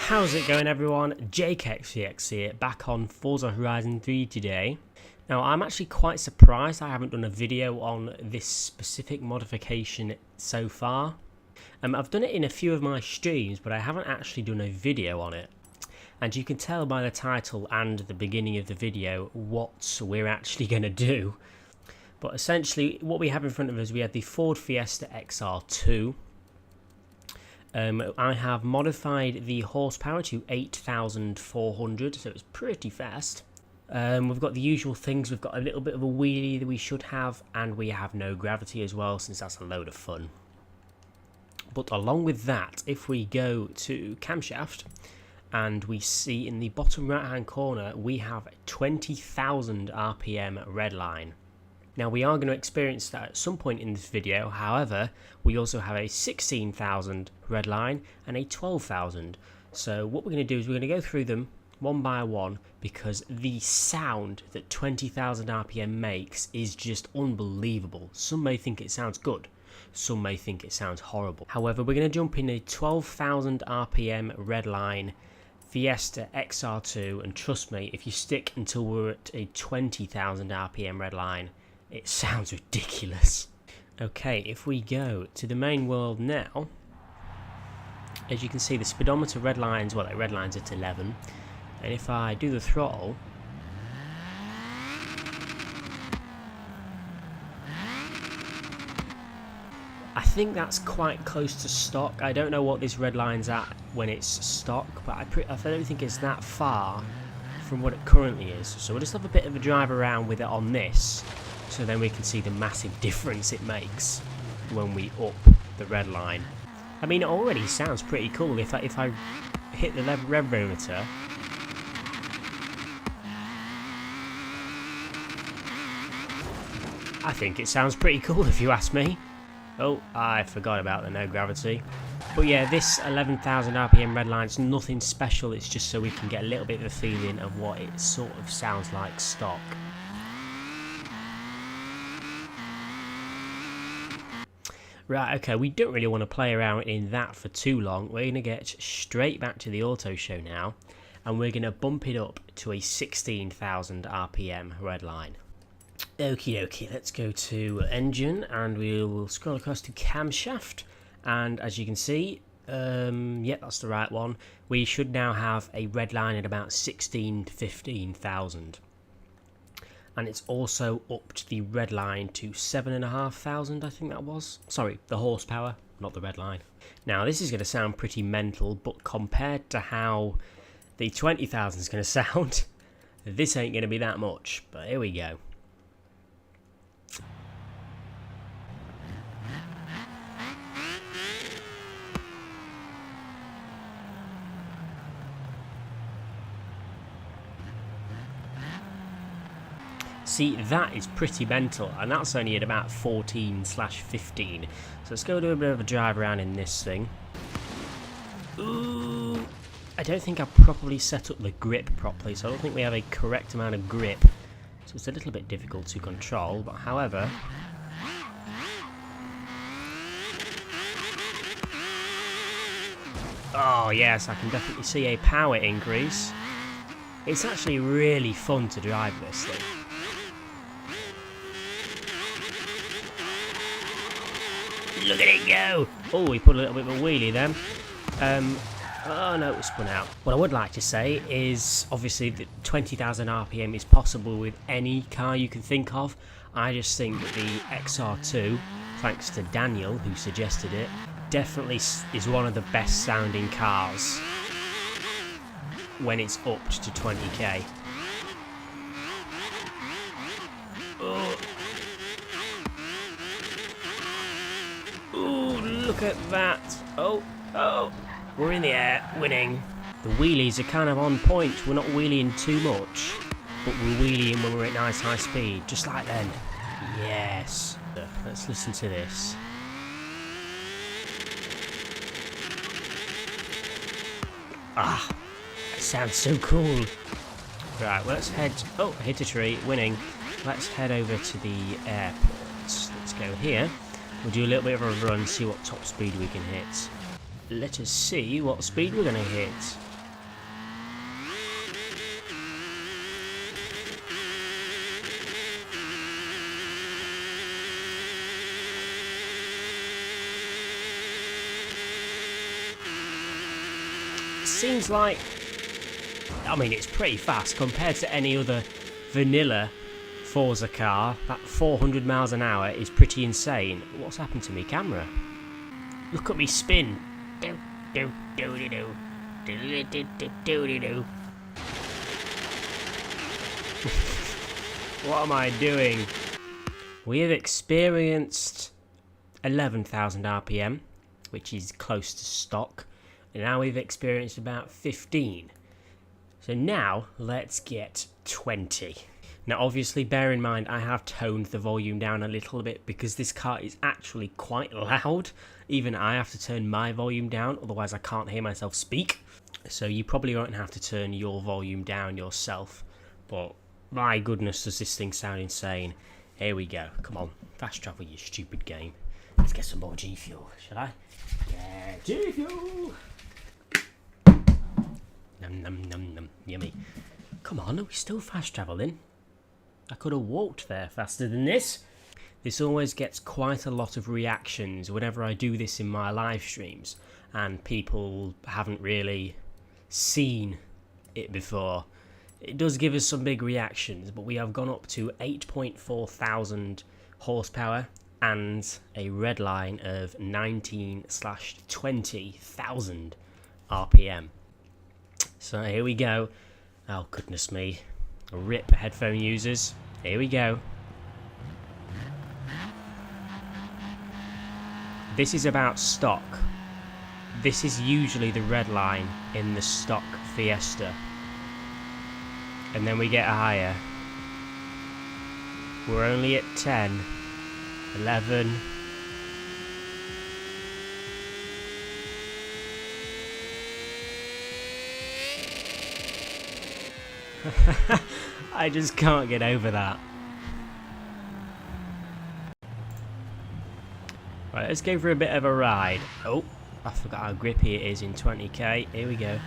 How's it going, everyone? Jakexvx here, back on Forza Horizon 3 today. Now, I'm actually quite surprised I haven't done a video on this specific modification so far. I've done it in a few of my streams, but I haven't actually done a video on it. And you can tell by the title and the beginning of the video what we're actually going to do. But essentially, what we have in front of us, we have the Ford Fiesta XR2. I have modified the horsepower to 8,400, so it's pretty fast. We've got the usual things. We've got a little bit of a wheelie that we should have, and we have no gravity as well, since that's a load of fun. But along with that, if we go to camshaft, and we see in the bottom right hand corner, we have 20,000 RPM Redline. Now, we are going to experience that at some point in this video. However, we also have a 16,000 Redline and a 12,000. So what we're going to do is we're going to go through them one by one, because the sound that 20,000 RPM makes is just unbelievable. Some may think it sounds good, some may think it sounds horrible. However, we're going to jump in a 12,000 RPM Redline Fiesta XR2, and trust me, if you stick until we're at a 20,000 RPM Redline, it sounds ridiculous. Okay, if we go to the main world now, as you can see, the speedometer Redlines, well, it Redlines at 11, and if I do the throttle, I think that's quite close to stock. I don't know what this Redline's at when it's stock, but I don't think it's that far from what it currently is. So we'll just have a bit of a drive around with it on this, so then we can see the massive difference it makes when we up the Redline. I mean, it already sounds pretty cool. If I hit the rev limiter, I think it sounds pretty cool if you ask me. Oh, I forgot about the no gravity. But yeah, this 11,000 RPM Redline's nothing special. It's just so we can get a little bit of a feeling of what it sort of sounds like stock. Right, okay, we don't really want to play around in that for too long. We're going to get straight back to the auto show now, and we're going to bump it up to a 16,000 RPM Redline. Okie dokie, let's go to engine, and we'll scroll across to camshaft, and as you can see, yep, that's the right one. We should now have a Redline at about 16 to 15,000. And it's also upped the Redline to 7,500, I think that was. Sorry, the horsepower, not the Redline. Now, this is going to sound pretty mental, but compared to how the 20,000 is going to sound, this ain't going to be that much. But here we go. See, that is pretty mental, and that's only at about 14/15. So let's go do a bit of a drive around in this thing. Ooh, I don't think I've properly set up the grip properly, so I don't think we have a correct amount of grip. So it's a little bit difficult to control, but however... Oh yes, I can definitely see a power increase. It's actually really fun to drive this thing. Look at it go! Oh, we put a little bit of a wheelie then. Oh no, it spun out. What I would like to say is, obviously, that 20,000 RPM is possible with any car you can think of. I just think that the XR2, thanks to Daniel, who suggested it, definitely is one of the best sounding cars when it's upped to 20k. Oh. Ooh, look at that. Oh, we're in the air, winning. The wheelies are kind of on point. We're not wheeling too much, but we're wheeling when we're at nice high speed, just like then. Yes. Let's listen to this. Ah, that sounds so cool. Right, well, let's head... Oh, hit a tree, winning. Let's head over to the airport. Let's go here. We'll do a little bit of a run, see what top speed we can hit. Let us see what speed we're going to hit. seems like, I mean, it's pretty fast compared to any other vanilla Forza car. That 400 miles an hour is pretty insane. What's happened to me camera? Look at me spin. Do do do do do do do do do do. What am I doing? We have experienced 11,000 RPM, which is close to stock, and now we've experienced about 15. So now let's get 20. Now obviously bear in mind I have toned the volume down a little bit because this car is actually quite loud. Even I have to turn my volume down, otherwise I can't hear myself speak. So you probably won't have to turn your volume down yourself, but my goodness, does this thing sound insane. Here we go. Come on, fast travel, you stupid game. Let's get some more G Fuel, shall I? Yeah, G Fuel! Num num num num, yummy. Come on, are we still fast travelling? I could have walked there faster than this. This always gets quite a lot of reactions whenever I do this in my live streams, and people haven't really seen it before. It does give us some big reactions, but we have gone up to 8.4 thousand horsepower and a Redline of 19/20,000 RPM. So here we go. Oh goodness me. RIP headphone users. Here we go. This is about stock. This is usually the Redline in the stock Fiesta. And then we get higher. We're only at 10, 11. I just can't get over that. Right, let's go for a bit of a ride. Oh, I forgot how grippy it is in 20k. Here we go.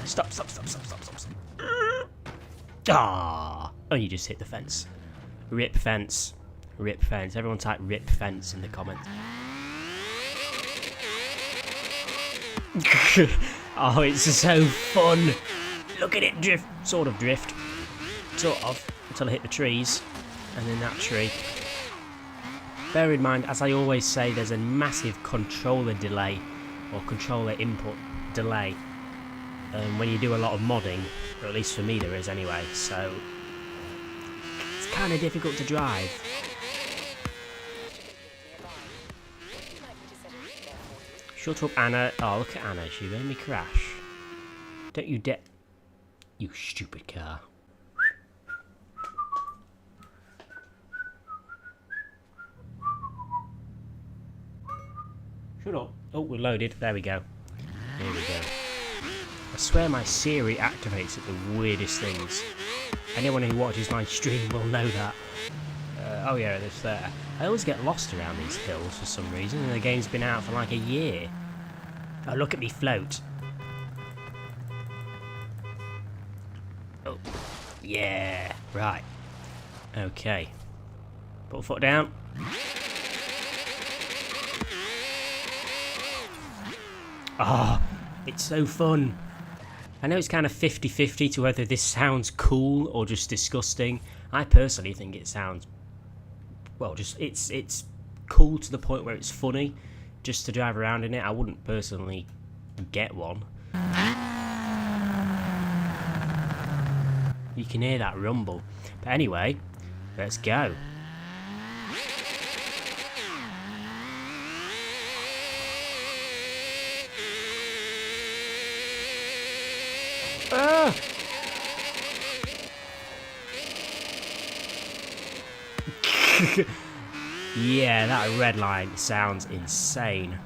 Stop, stop, stop, stop, stop, stop, stop. Ah! Oh, you just hit the fence. RIP fence. RIP fence. Everyone type RIP fence in the comments. Oh, it's so fun. Look at it drift. Sort of drift. Sort of. Until I hit the trees. And then that tree. Bear in mind, as I always say, there's a massive controller delay. Or controller input delay. When you do a lot of modding, or at least for me there is anyway, so it's kind of difficult to drive. Shut up, Anna. Oh, look at Anna, she made me crash. Don't you dare. You stupid car. Shut up. Oh, we're loaded. There we go. Here we go. I swear my Siri activates at the weirdest things. Anyone who watches my stream will know that. Oh yeah, it's there. I always get lost around these hills for some reason, and the game's been out for like a year. Oh, look at me float. Oh, yeah, right. Okay. Put a foot down. Oh, it's so fun. I know it's kind of 50-50 to whether this sounds cool or just disgusting. I personally think it sounds, well, just it's cool to the point where it's funny just to drive around in it. I wouldn't personally get one. You can hear that rumble. But anyway, let's go. Ah! Yeah, that Redline sounds insane.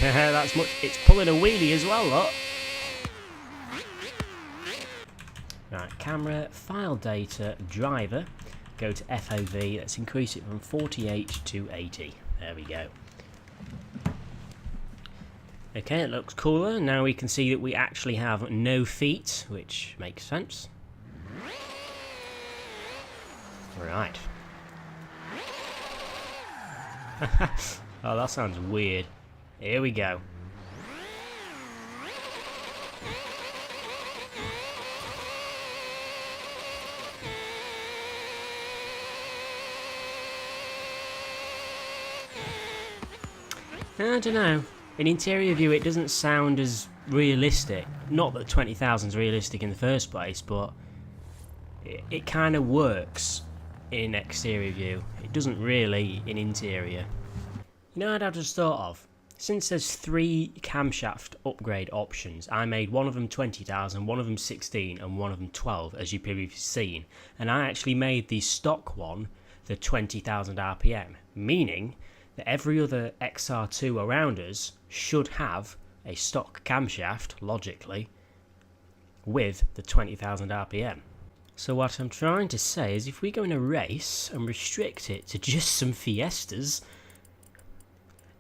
That's much. It's pulling a wheelie as well, look. Right, camera, file data, driver. Go to FOV. Let's increase it from 48 to 80. There we go. Okay, it looks cooler. Now we can see that we actually have no feet, which makes sense. Right. Oh, that sounds weird. Here we go. I don't know. In interior view, it doesn't sound as realistic. Not that 20,000 is realistic in the first place, but it kind of works in exterior view. It doesn't really in interior. You know what I've just thought of? Since there's 3 camshaft upgrade options, I made one of them 20,000, one of them 16, and one of them 12, as you've previously seen. And I actually made the stock one the 20,000 RPM, meaning that every other XR2 around us should have a stock camshaft, logically, with the 20,000 RPM. So what I'm trying to say is if we go in a race and restrict it to just some Fiestas,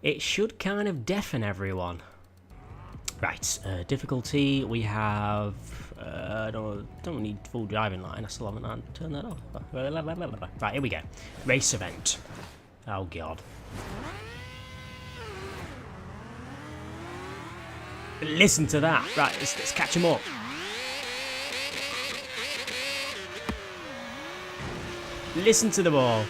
it should kind of deafen everyone. Right, difficulty, we have... don't need full driving line, I still haven't turned that off. Right, here we go. Race event. Oh god. Listen to that. Right, let's catch them up. Listen to them all.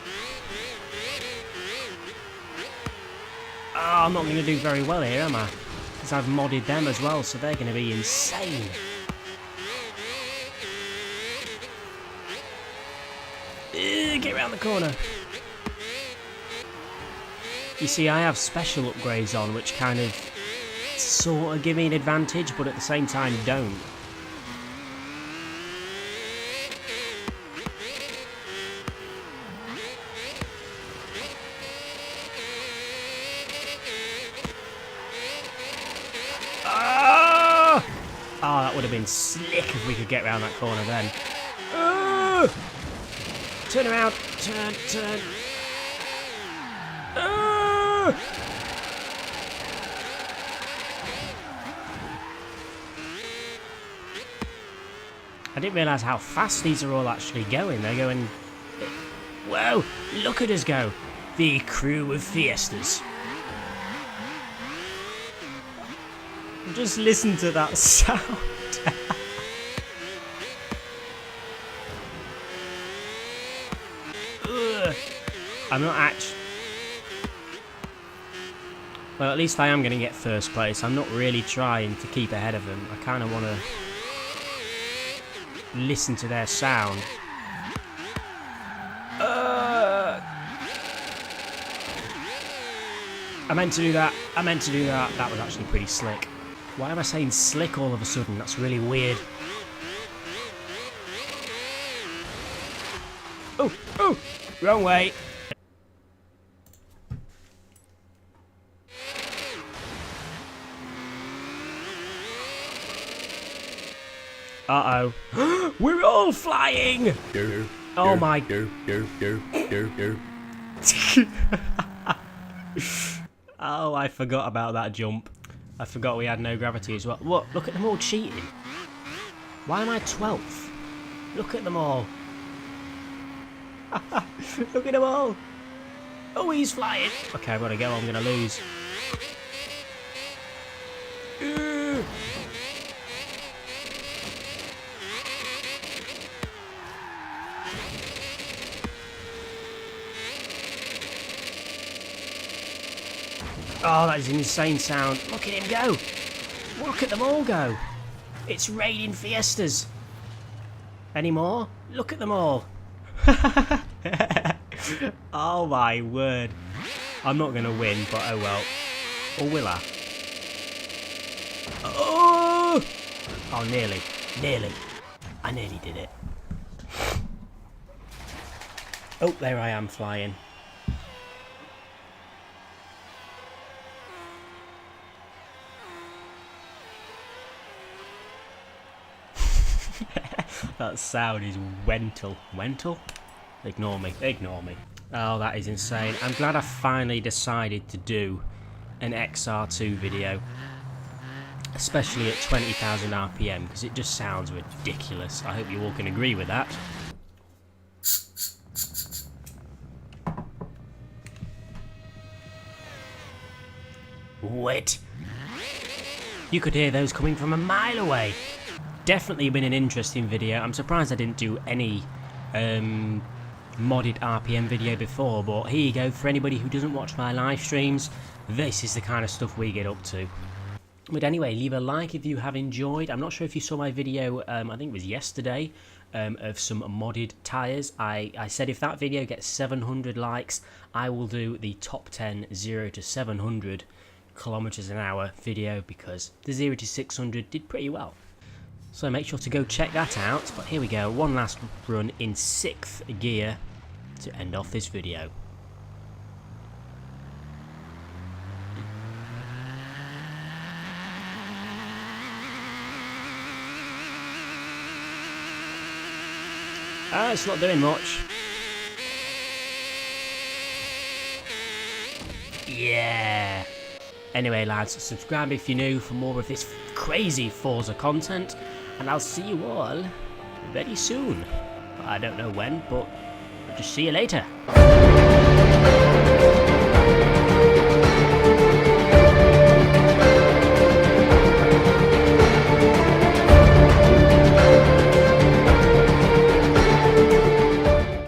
Oh, I'm not going to do very well here, am I? Because I've modded them as well, so they're going to be insane. Get around the corner. You see, I have special upgrades on, which kind of sort of give me an advantage, but at the same time don't. Oh, that would have been slick if we could get around that corner then. Turn around. Turn. I didn't realise how fast these are all actually going. They're going... Whoa! Look at us go! The crew of Fiestas. Just listen to that sound. I'm not actually... Well, at least I am going to get first place. I'm not really trying to keep ahead of them. I kind of want to listen to their sound. I meant to do that. That was actually pretty slick. Why am I saying slick all of a sudden? That's really weird. Oh, wrong way. Uh-oh. We're all flying! Oh my... Oh, I forgot about that jump. I forgot we had no gravity as well. Look at them all cheating. Why am I 12th? Look at them all. Look at them all. Oh, he's flying. Okay, I've got to go. I'm going to lose. Oh, that is an insane sound. Look at him go. Look at them all go. It's raining Fiestas. Any more? Look at them all. Oh my word. I'm not going to win, but oh well. Or will I? Oh! Oh, nearly. I nearly did it. Oh, there I am flying. That sound is wental. Wental? Ignore me. Oh, that is insane. I'm glad I finally decided to do an XR2 video. Especially at 20,000 RPM, because it just sounds ridiculous. I hope you all can agree with that. wet. You could hear those coming from a mile away. Definitely been an interesting video. I'm surprised I didn't do any modded RPM video before, but here you go. For anybody who doesn't watch my live streams, this is the kind of stuff we get up to. But anyway, leave a like if you have enjoyed. I'm not sure if you saw my video, I think it was yesterday, of some modded tyres. I said if that video gets 700 likes, I will do the top 10 0 to 700 kilometers an hour video, because the 0 to 600 did pretty well. So make sure to go check that out. But here we go, one last run in 6th gear to end off this video. It's not doing much. Yeah. Anyway, lads, subscribe if you're new for more of this crazy Forza content, and I'll see you all very soon. I don't know when, but I'll just see you later.